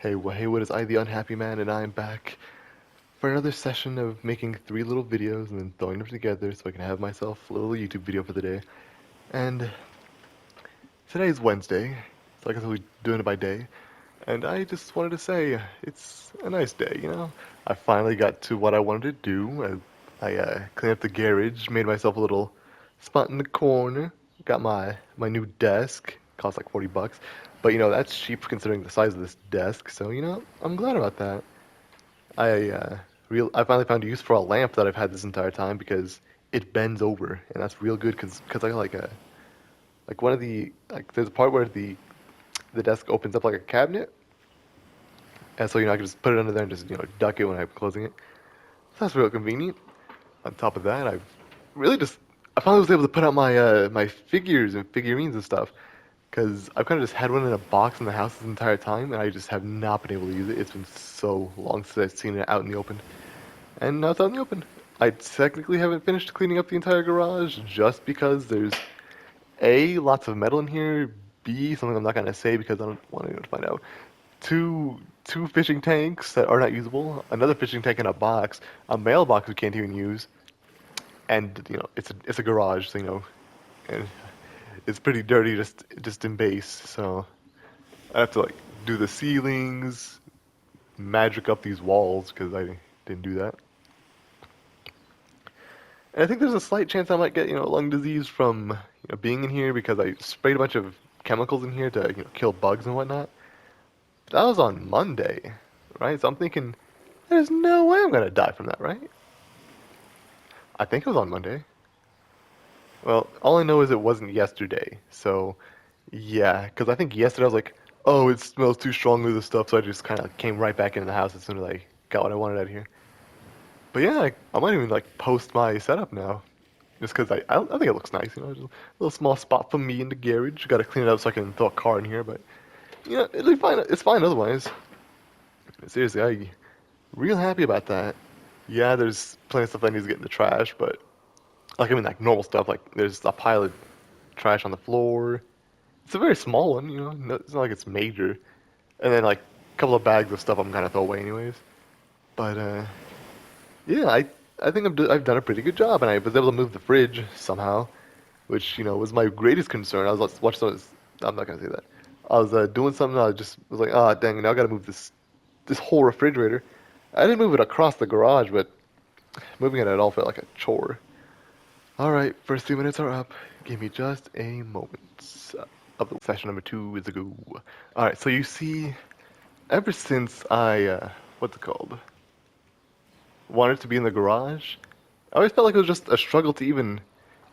Hey, what is I, the unhappy man, and I am back for another session of making three little videos and then throwing them together so I can have myself a little YouTube video for the day. And today's Wednesday, so I guess I'll be doing it by day. And I just wanted to say, it's a nice day. I finally got to what I wanted to do. I cleaned up the garage, made myself a little spot in the corner, got my new desk, cost like 40 bucks. But that's cheap considering the size of this desk, so I'm glad about that. I I finally found a use for a lamp that I've had this entire time because it bends over, and that's real good because I got like one of the like there's a part where the desk opens up like a cabinet, and so I can just put it under there and just duck it when I'm closing it. So that's real convenient. On top of that, really just I finally was able to put out my figures and figurines and stuff because I've kind of just had one in a box in the house this entire time, and I just have not been able to use it. It's been so long since I've seen it out in the open. And now it's out in the open. I technically haven't finished cleaning up the entire garage just because there's A, lots of metal in here, B, something I'm not gonna say because I don't want anyone to find out. Two fishing tanks that are not usable, another fishing tank in a box, a mailbox we can't even use, and it's a garage, so and it's pretty dirty just in base, so I have to like do the ceilings, magic up these walls because I didn't do that. And I think there's a slight chance I might get, lung disease from, being in here because I sprayed a bunch of chemicals in here to, kill bugs and whatnot. But that was on Monday, right? So I'm thinking, there's no way I'm gonna die from that, right? I think it was on Monday. Well, all I know is it wasn't yesterday. So, yeah, because I think yesterday I was like, oh, it smells too strongly, this stuff. So I just kind of came right back into the house as soon as I got what I wanted out of here. But yeah, I might even like post my setup now. Just because I think it looks nice, just a little small spot for me in the garage. Got to clean it up so I can throw a car in here, but it'll be fine. It's fine otherwise. Seriously, I real happy about that. Yeah, there's plenty of stuff that needs to get in the trash, but like I mean like normal stuff. Like there's a pile of trash on the floor. It's a very small one, it's not like it's major. And then like a couple of bags of stuff I'm gonna throw away anyways. But yeah, I think I've done a pretty good job, and I was able to move the fridge somehow, which was my greatest concern. I was watching those. I'm not gonna say that. I was doing something. I just was like, ah, dang, now I gotta move this whole refrigerator. I didn't move it across the garage, but moving it at all felt like a chore. All right, first 3 minutes are up. Give me just a moment. Of the session number two is a go. All right, so you see, ever since I what's it called? Wanted to be in the garage, I always felt like it was just a struggle to even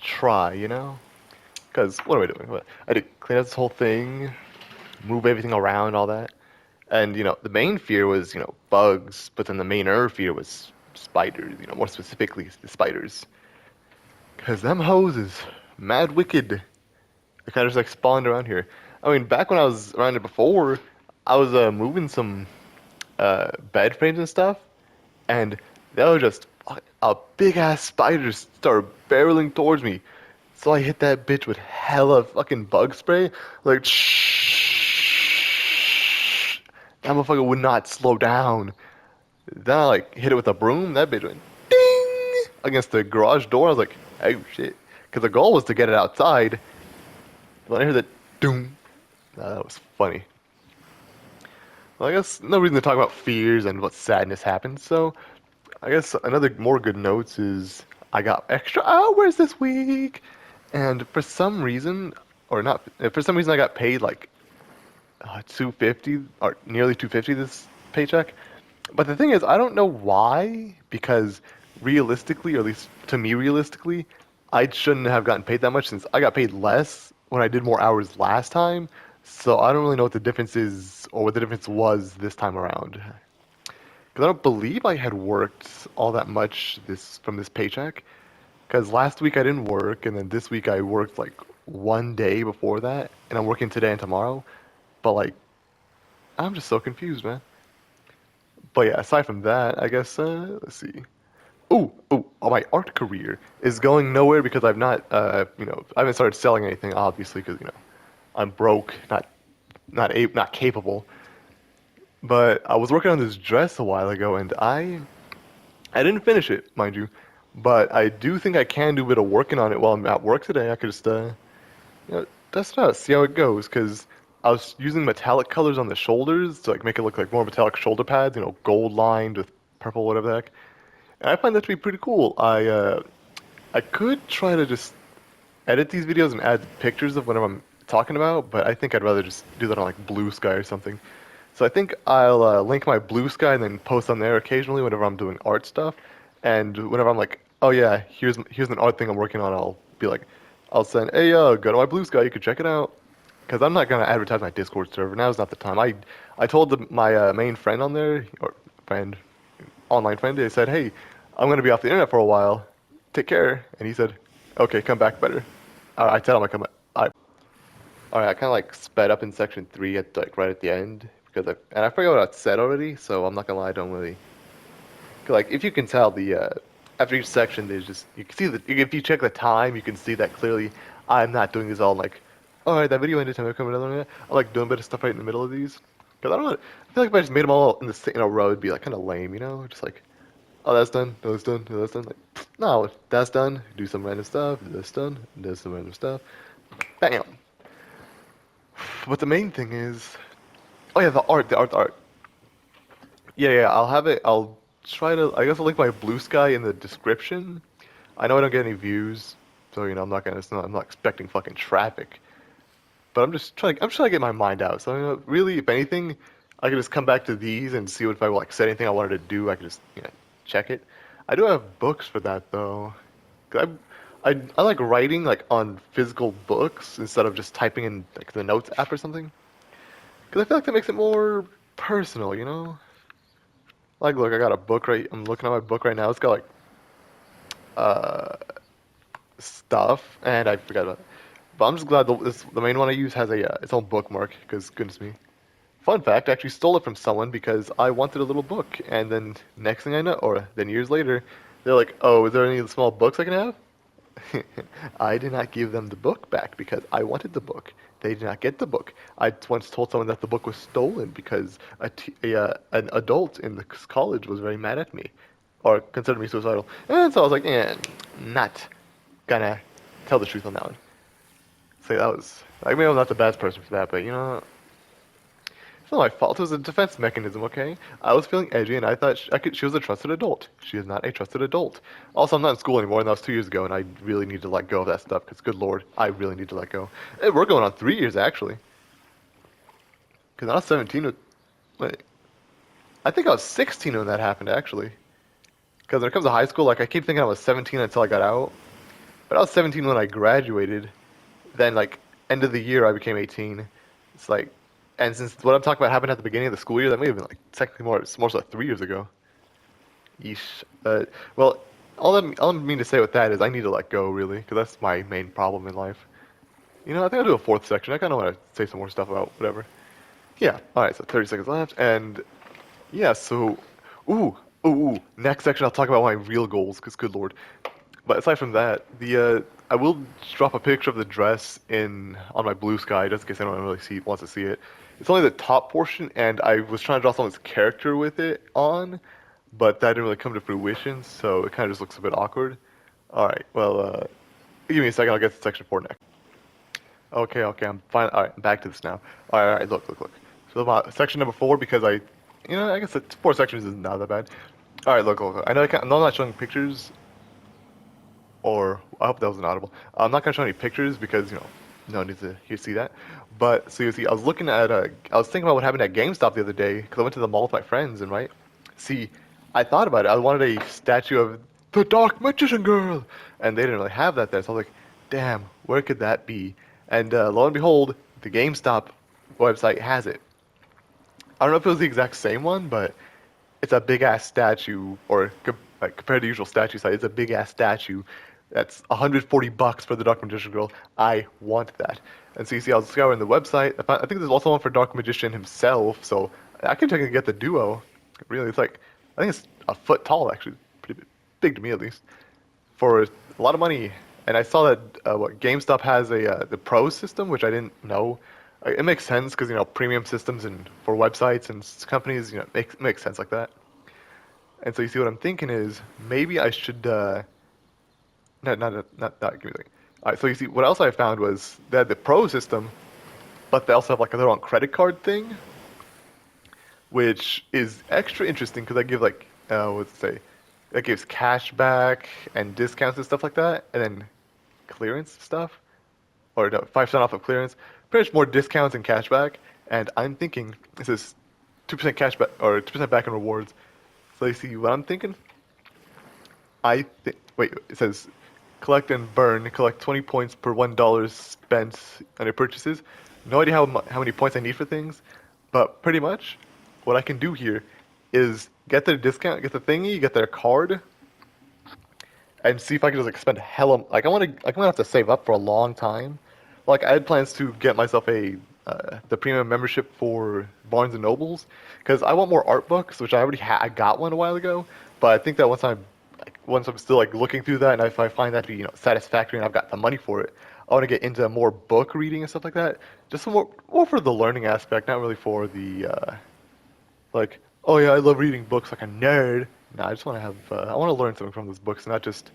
try. Because what am I doing? I did clean up this whole thing, move everything around, all that. And, the main fear was, bugs, but then the mainer fear was spiders, more specifically the spiders. Because them hoes is mad wicked. They kind of just like spawned around here. I mean, back when I was around it before, I was moving some bed frames and stuff, and that was just a big ass spider just started barreling towards me. So I hit that bitch with hella fucking bug spray. Like, shh. That motherfucker would not slow down. Then I like hit it with a broom. That bitch went ding against the garage door. I was like, oh shit. Because the goal was to get it outside. When I heard that doom, that was funny. Well, I guess no reason to talk about fears and what sadness happens. So I guess another more good notes is I got extra hours this week, and for some reason, or not, for some reason I got paid like 250 or nearly 250 this paycheck. But the thing is, I don't know why, because realistically, or at least to me realistically, I shouldn't have gotten paid that much since I got paid less when I did more hours last time. So I don't really know what the difference is or what the difference was this time around. Because I don't believe I had worked all that much from this paycheck. Because last week I didn't work, and then this week I worked like one day before that, and I'm working today and tomorrow. But like, I'm just so confused, man. But yeah, aside from that, I guess let's see. My art career is going nowhere because I've not, I haven't started selling anything, obviously, because I'm broke, not capable. But I was working on this dress a while ago, and I didn't finish it, mind you. But I do think I can do a bit of working on it while I'm at work today. I could just test it out, see how it goes. Because I was using metallic colors on the shoulders to like make it look like more metallic shoulder pads, gold lined with purple, whatever the heck. And I find that to be pretty cool. I could try to just edit these videos and add pictures of whatever I'm talking about, but I think I'd rather just do that on like Blue Sky or something. So I think I'll link my Blue Sky and then post on there occasionally whenever I'm doing art stuff, and whenever I'm like, oh yeah, here's an art thing I'm working on, I'll be like, I'll send, hey go to my Blue Sky, you can check it out. Because I'm not gonna advertise my Discord server. Now's not the time. I told my main friend on there, or friend, online friend, they said, hey, I'm gonna be off the internet for a while. Take care. And he said, okay, come back better. I tell him I come back. Alright, I kind of like sped up in section 3 at like right at the end because I forgot what I said already, so I'm not gonna lie, I don't really. 'Cause, like if you can tell after each section there's just you can see if you check the time you can see that clearly I'm not doing this all like, alright, that video ended, time to come another one. I'm like doing a bit of stuff right in the middle of these because I don't know. I feel like if I just made them all in a row it'd be like kind of lame, just like, oh, that's done, no, that's done, no, that's done. Like, no, that's done. Do some random stuff. This done. Do some random stuff. Bam. But the main thing is, oh yeah, the art. Yeah, yeah, I'll have it. I'll try to. I guess I'll link my Blue Sky in the description. I know I don't get any views, so I'm not gonna. I'm not expecting fucking traffic. But I'm just trying to get my mind out. So really, if anything, I can just come back to these and see what if I like said anything I wanted to do. I can just check it. I do have books for that though. 'Cause I like writing like on physical books instead of just typing in like the notes app or something. Because I feel like that makes it more personal. Like, look, I got a book right. I'm looking at my book right now. It's got like uh stuff, and I forgot about it. But I'm just glad the main one I use has its own bookmark. Because goodness me. Fun fact, I actually stole it from someone because I wanted a little book, and then next thing I know, or then years later, they're like, "Oh, is there any small books I can have?" I did not give them the book back because I wanted the book. They did not get the book. I once told someone that the book was stolen because an adult in the college was very mad at me, or considered me suicidal. And so I was like, not gonna tell the truth on that one. So that was, I mean, I'm not the best person for that, but it's not my fault. It was a defense mechanism, okay? I was feeling edgy, and I thought she was a trusted adult. She is not a trusted adult. Also, I'm not in school anymore, and that was 2 years ago, and I really need to let go of that stuff, because good lord, I really need to let go. And we're going on 3 years, actually. Because I was 17 wait, I think I was 16 when that happened, actually. Because when it comes to high school, like, I keep thinking I was 17 until I got out. But I was 17 when I graduated. Then, like, end of the year, I became 18. It's like, and since what I'm talking about happened at the beginning of the school year, that may have been like technically more so 3 years ago. Yeesh. Well, all I mean to say with that is I need to let go really, because that's my main problem in life. I think I'll do a fourth section. I kind of want to say some more stuff about whatever. Yeah. All right. So 30 seconds left, and yeah. So, ooh, next section I'll talk about my real goals, because good lord. But aside from that, the I will drop a picture of the dress in on my Blue Sky just in case anyone wants to see it. It's only the top portion, and I was trying to draw someone's character with it on, but that didn't really come to fruition, so it kind of just looks a bit awkward. All right, well, give me a second. I'll get to section 4 next. Okay, I'm fine. All right, back to this now. All right, look. So section number 4, because I guess 4 sections is not that bad. All right, look. I know I'm not showing pictures, or I hope that wasn't audible. I'm not gonna show any pictures because no one needs to see that. But so you see, I was looking at I was thinking about what happened at GameStop the other day because I went to the mall with my friends and right. See, I thought about it. I wanted a statue of the Dark Magician Girl, and they didn't really have that there. So I was like, damn, where could that be? And lo and behold, the GameStop website has it. I don't know if it was the exact same one, but it's a big ass statue, or like compared to usual statue site, it's a big ass statue. That's $140 for the Dark Magician Girl. I want that. And so you see, I was scouring the website. I think there's also one for Dark Magician himself, so I can technically get the duo. Really, it's like I think it's a foot tall actually, pretty big to me at least, for a lot of money. And I saw that what GameStop has the Pro system, which I didn't know. It makes sense because premium systems and for websites and companies, it makes sense like that. And so you see, what I'm thinking is maybe I should not give me a second. All right, so you see, what else I found was they had the pro system, but they also have like their own credit card thing, which is extra interesting because they give like what's it say, it gives cash back and discounts and stuff like that, and then clearance stuff, or no, 5% off of clearance, pretty much more discounts and cash back. And I'm thinking this is 2% cash back or 2% back in rewards. So you see what I'm thinking? I think. Wait, it says collect and burn. Collect 20 points per $1 spent on your purchases. No idea how many points I need for things, but pretty much what I can do here is get their discount, get the thingy, get their card, and see if I can just like spend hella. Like I'm gonna have to save up for a long time. Like I had plans to get myself a the premium membership for Barnes and Nobles because I want more art books, which I already I got one a while ago. But I think that once I'm still like looking through that, and if I find that to be satisfactory and I've got the money for it, I want to get into more book reading and stuff like that. Just more for the learning aspect, not really for the like, oh yeah, I love reading books like a nerd. No, I just want to have I want to learn something from those books, not just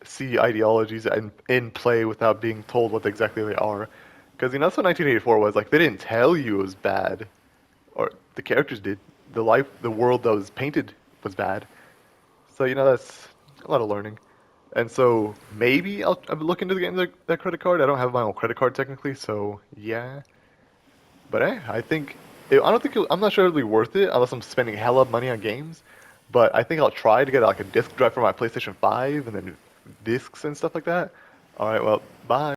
see ideologies in play without being told what exactly they are. Because that's what 1984 was like. They didn't tell you it was bad, or the characters did. The world that was painted was bad. So that's a lot of learning. And so maybe I'll look into the game that credit card. I don't have my own credit card technically, so yeah. But I think I don't think I'm not sure it'll be worth it unless I'm spending hella money on games. But I think I'll try to get like a disc drive for my PlayStation 5 and then discs and stuff like that. All right, well, bye.